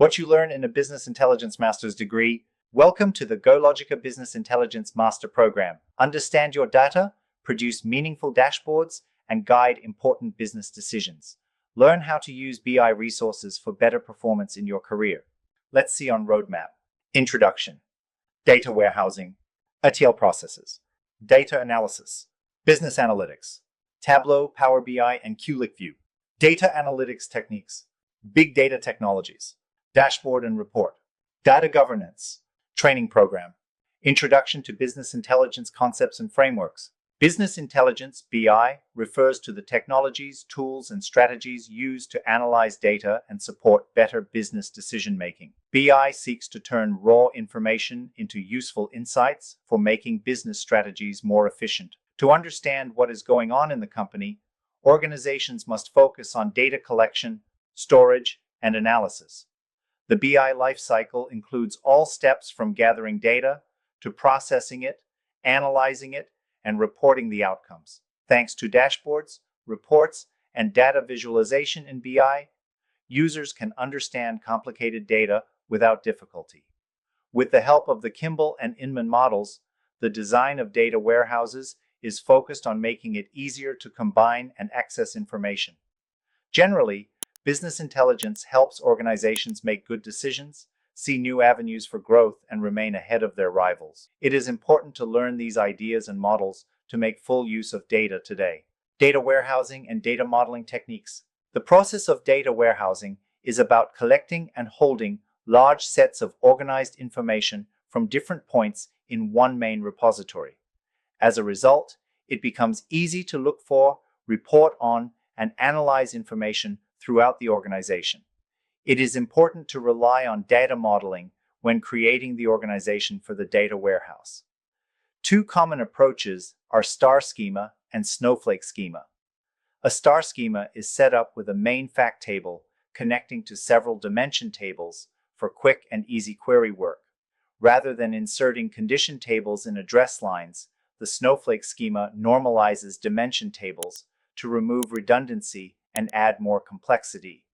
What you learn in a Business Intelligence Master's degree. Welcome to the GoLogica Business Intelligence Master Program. Understand your data, produce meaningful dashboards, and guide important business decisions. Learn how to use BI resources for better performance in your career. Let's see on roadmap. Introduction. Data warehousing. ETL processes. Data analysis. Business analytics. Tableau, Power BI, and QlikView. Data analytics techniques. Big data technologies. Dashboard and report. Data governance. Training program. Introduction to business intelligence concepts and frameworks. Business intelligence, BI, refers to the technologies, tools, and strategies used to analyze data and support better business decision-making. BI seeks to turn raw information into useful insights for making business strategies more efficient. To understand what is going on in the company, organizations must focus on data collection, storage, and analysis. The BI lifecycle includes all steps from gathering data to processing it, analyzing it, and reporting the outcomes. Thanks to dashboards, reports, and data visualization in BI, users can understand complicated data without difficulty. With the help of the Kimball and Inman models, the design of data warehouses is focused on making it easier to combine and access information. Generally, business intelligence helps organizations make good decisions, see new avenues for growth, and remain ahead of their rivals. It is important to learn these ideas and models to make full use of data today. Data warehousing and data modeling techniques. The process of data warehousing is about collecting and holding large sets of organized information from different points in one main repository. As a result, it becomes easy to look for, report on, and analyze information throughout the organization. It is important to rely on data modeling when creating the organization for the data warehouse. Two common approaches are star schema and snowflake schema. A star schema is set up with a main fact table connecting to several dimension tables for quick and easy query work. Rather than inserting condition tables in address lines, the snowflake schema normalizes dimension tables to remove redundancy and add more complexity.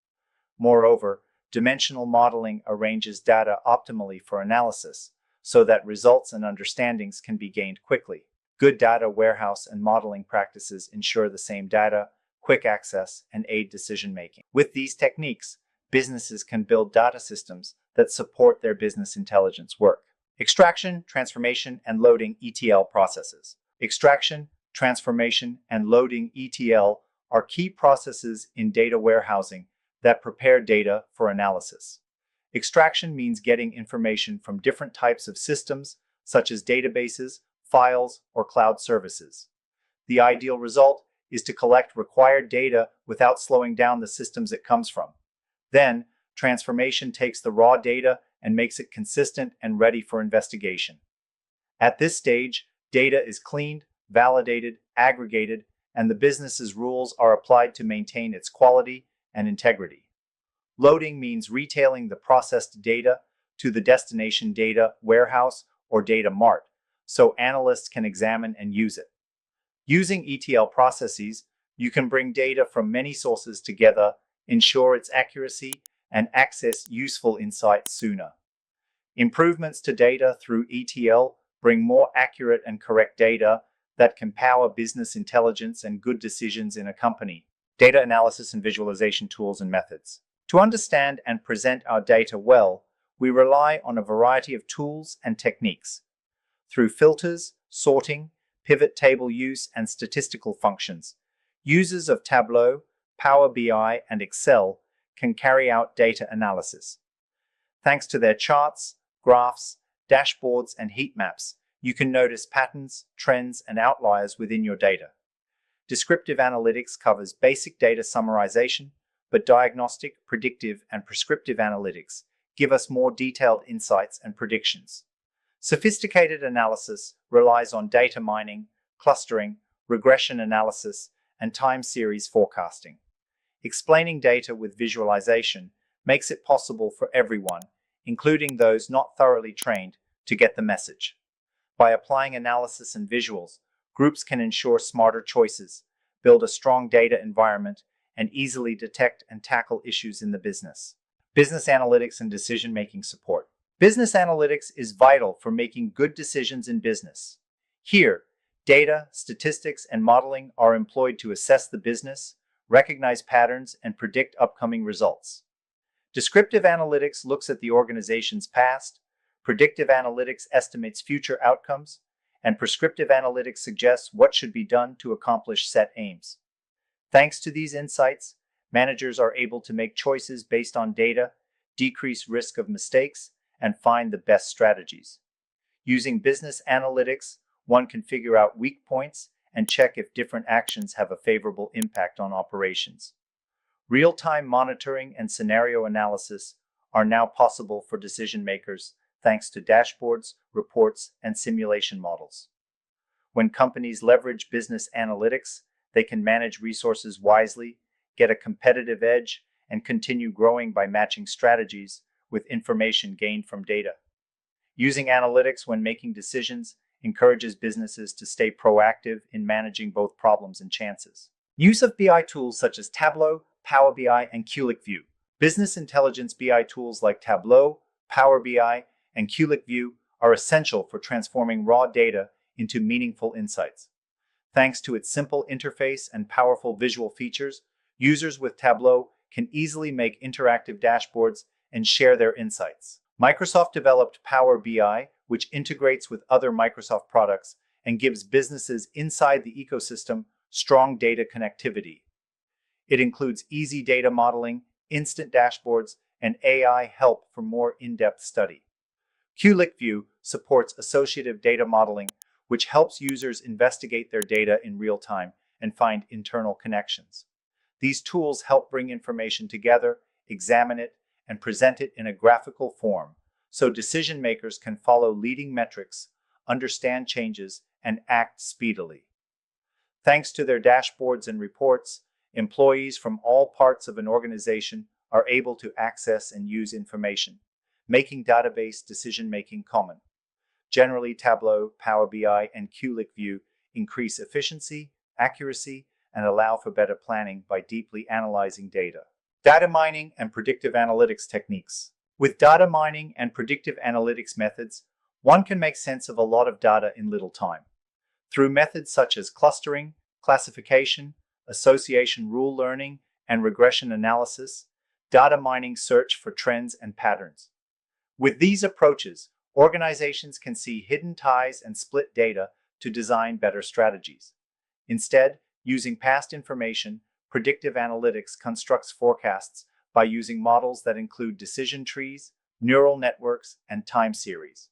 Moreover, dimensional modeling arranges data optimally for analysis so that results and understandings can be gained quickly. Good data warehouse and modeling practices ensure the same data, quick access, and aid decision-making. With these techniques, businesses can build data systems that support their business intelligence work. Extraction, transformation, and loading ETL processes. Extraction, transformation, and loading ETL are key processes in data warehousing that prepare data for analysis. Extraction means getting information from different types of systems, such as databases, files, or cloud services. The ideal result is to collect required data without slowing down the systems it comes from. Then, transformation takes the raw data and makes it consistent and ready for investigation. At this stage, data is cleaned, validated, aggregated, and the business's rules are applied to maintain its quality and integrity. Loading means retailing the processed data to the destination data warehouse or data mart, so analysts can examine and use it. Using ETL processes, you can bring data from many sources together, ensure its accuracy, and access useful insights sooner. Improvements to data through ETL bring more accurate and correct data that can power business intelligence and good decisions in a company. Data analysis and visualization tools and methods. To understand and present our data well, we rely on a variety of tools and techniques. Through filters, sorting, pivot table use, and statistical functions, users of Tableau, Power BI, and Excel can carry out data analysis. Thanks to their charts, graphs, dashboards, and heat maps, you can notice patterns, trends, and outliers within your data. Descriptive analytics covers basic data summarization, but diagnostic, predictive, and prescriptive analytics give us more detailed insights and predictions. Sophisticated analysis relies on data mining, clustering, regression analysis, and time series forecasting. Explaining data with visualization makes it possible for everyone, including those not thoroughly trained, to get the message. By applying analysis and visuals, groups can ensure smarter choices, build a strong data environment, and easily detect and tackle issues in the business. Business analytics and decision-making support. Business analytics is vital for making good decisions in business. Here, data, statistics, and modeling are employed to assess the business, recognize patterns, and predict upcoming results. Descriptive analytics looks at the organization's past, predictive analytics estimates future outcomes, and prescriptive analytics suggests what should be done to accomplish set aims. Thanks to these insights, managers are able to make choices based on data, decrease risk of mistakes, and find the best strategies. Using business analytics, one can figure out weak points and check if different actions have a favorable impact on operations. Real-time monitoring and scenario analysis are now possible for decision makers thanks to dashboards, reports, and simulation models. When companies leverage business analytics, they can manage resources wisely, get a competitive edge, and continue growing by matching strategies with information gained from data. Using analytics when making decisions encourages businesses to stay proactive in managing both problems and chances. Use of BI tools such as Tableau, Power BI, and QlikView. Business intelligence BI tools like Tableau, Power BI, and QlikView are essential for transforming raw data into meaningful insights. Thanks to its simple interface and powerful visual features, users with Tableau can easily make interactive dashboards and share their insights. Microsoft developed Power BI, which integrates with other Microsoft products and gives businesses inside the ecosystem strong data connectivity. It includes easy data modeling, instant dashboards, and AI help for more in-depth study. QlikView supports associative data modeling, which helps users investigate their data in real time and find internal connections. These tools help bring information together, examine it, and present it in a graphical form, so decision makers can follow leading metrics, understand changes, and act speedily. Thanks to their dashboards and reports, employees from all parts of an organization are able to access and use information, making database decision-making common. Generally, Tableau, Power BI, and QlikView increase efficiency, accuracy, and allow for better planning by deeply analyzing data. Data mining and predictive analytics techniques. With data mining and predictive analytics methods, one can make sense of a lot of data in little time. Through methods such as clustering, classification, association rule learning, and regression analysis, data mining search for trends and patterns. With these approaches, organizations can see hidden ties and split data to design better strategies. Instead, using past information, predictive analytics constructs forecasts by using models that include decision trees, neural networks, and time series.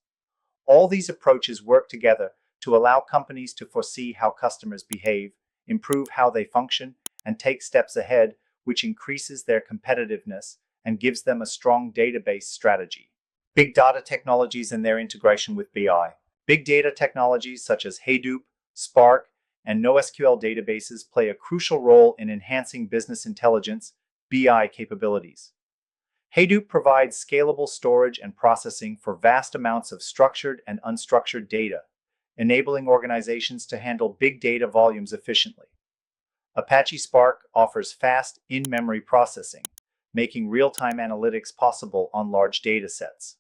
All these approaches work together to allow companies to foresee how customers behave, improve how they function, and take steps ahead, which increases their competitiveness and gives them a strong database strategy. Big data technologies and their integration with BI. Big data technologies such as Hadoop, Spark, and NoSQL databases play a crucial role in enhancing business intelligence (BI) capabilities. Hadoop provides scalable storage and processing for vast amounts of structured and unstructured data, enabling organizations to handle big data volumes efficiently. Apache Spark offers fast in-memory processing, making real-time analytics possible on large data sets.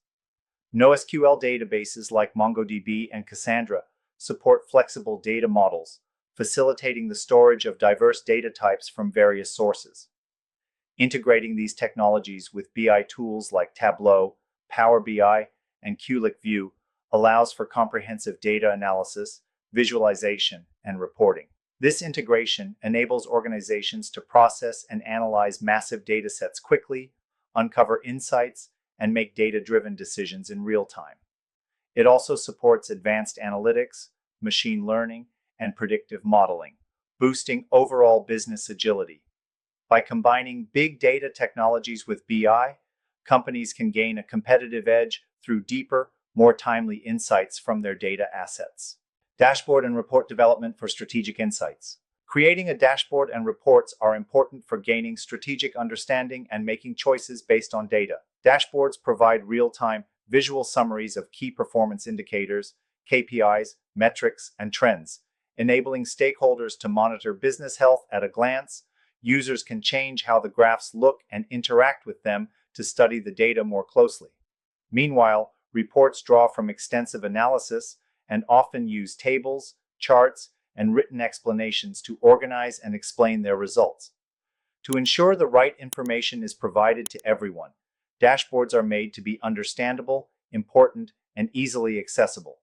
NoSQL databases like MongoDB and Cassandra support flexible data models, facilitating the storage of diverse data types from various sources. Integrating these technologies with BI tools like Tableau, Power BI, and QlikView allows for comprehensive data analysis, visualization, and reporting. This integration enables organizations to process and analyze massive data sets quickly, uncover insights, and make data-driven decisions in real time. It also supports advanced analytics, machine learning, and predictive modeling, boosting overall business agility. By combining big data technologies with BI, companies can gain a competitive edge through deeper, more timely insights from their data assets. Dashboard and report development for strategic insights. Creating a dashboard and reports are important for gaining strategic understanding and making choices based on data. Dashboards provide real-time visual summaries of key performance indicators, KPIs, metrics, and trends, enabling stakeholders to monitor business health at a glance. Users can change how the graphs look and interact with them to study the data more closely. Meanwhile, reports draw from extensive analysis and often use tables, charts, and written explanations to organize and explain their results. To ensure the right information is provided to everyone, dashboards are made to be understandable, important, and easily accessible.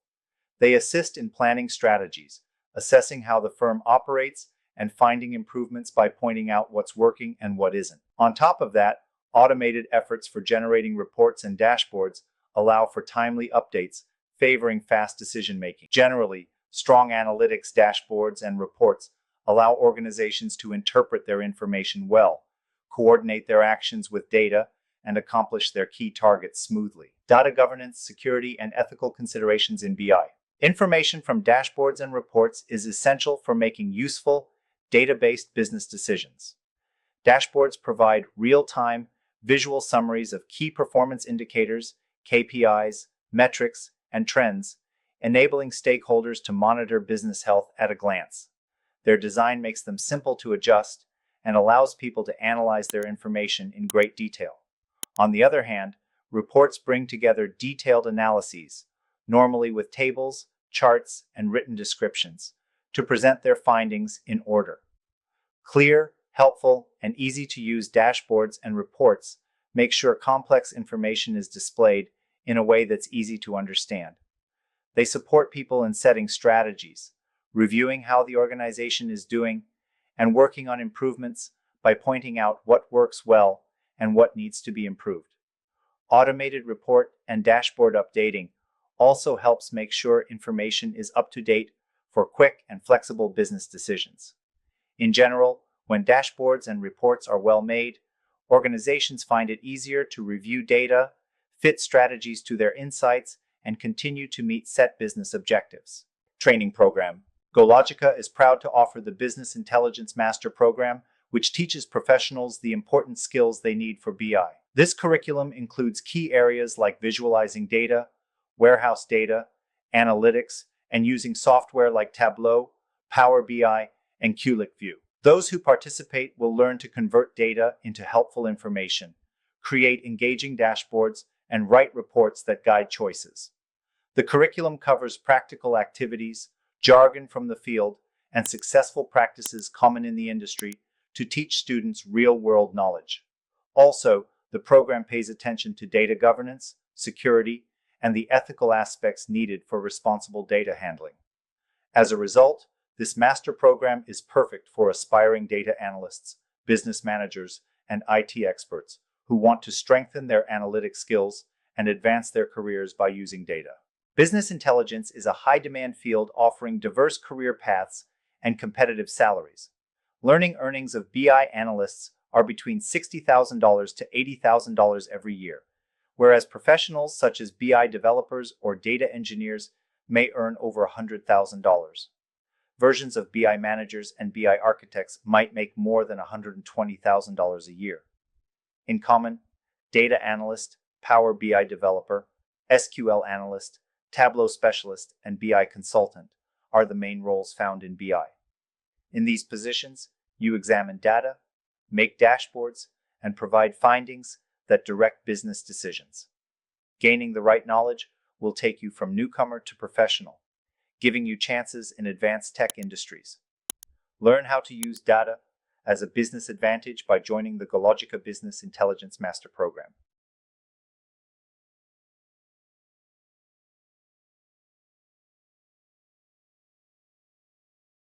They assist in planning strategies, assessing how the firm operates, and finding improvements by pointing out what's working and what isn't. On top of that, automated efforts for generating reports and dashboards allow for timely updates, favoring fast decision-making. Generally, strong analytics dashboards and reports allow organizations to interpret their information well, coordinate their actions with data, and accomplish their key targets smoothly. Data governance, security, and ethical considerations in BI. Information from dashboards and reports is essential for making useful, data-based business decisions. Dashboards provide real-time, visual summaries of key performance indicators, KPIs, metrics, and trends, enabling stakeholders to monitor business health at a glance. Their design makes them simple to adjust and allows people to analyze their information in great detail. On the other hand, reports bring together detailed analyses, normally with tables, charts, and written descriptions, to present their findings in order. Clear, helpful, and easy-to-use dashboards and reports make sure complex information is displayed in a way that's easy to understand. They support people in setting strategies, reviewing how the organization is doing, and working on improvements by pointing out what works well and what needs to be improved. Automated report and dashboard updating also helps make sure information is up to date for quick and flexible business decisions. In general, when dashboards and reports are well made, organizations find it easier to review data, fit strategies to their insights, and continue to meet set business objectives. Training program. GoLogica is proud to offer the Business Intelligence Master Program, which teaches professionals the important skills they need for BI. This curriculum includes key areas like visualizing data, warehouse data, analytics, and using software like Tableau, Power BI, and QlikView. Those who participate will learn to convert data into helpful information, create engaging dashboards, and write reports that guide choices. The curriculum covers practical activities, jargon from the field, and successful practices common in the industry to teach students real-world knowledge. Also, the program pays attention to data governance, security, and the ethical aspects needed for responsible data handling. As a result, this master program is perfect for aspiring data analysts, business managers, and IT experts who want to strengthen their analytic skills and advance their careers by using data. Business intelligence is a high-demand field offering diverse career paths and competitive salaries. Learning earnings of BI analysts are between $60,000 to $80,000 every year, whereas professionals such as BI developers or data engineers may earn over $100,000. Versions of BI managers and BI architects might make more than $120,000 a year. In common, data analyst, Power BI developer, SQL analyst, Tableau specialist, and BI consultant are the main roles found in BI. In these positions, you examine data, make dashboards, and provide findings that direct business decisions. Gaining the right knowledge will take you from newcomer to professional, giving you chances in advanced tech industries. Learn how to use data as a business advantage by joining the GoLogica Business Intelligence Master Program.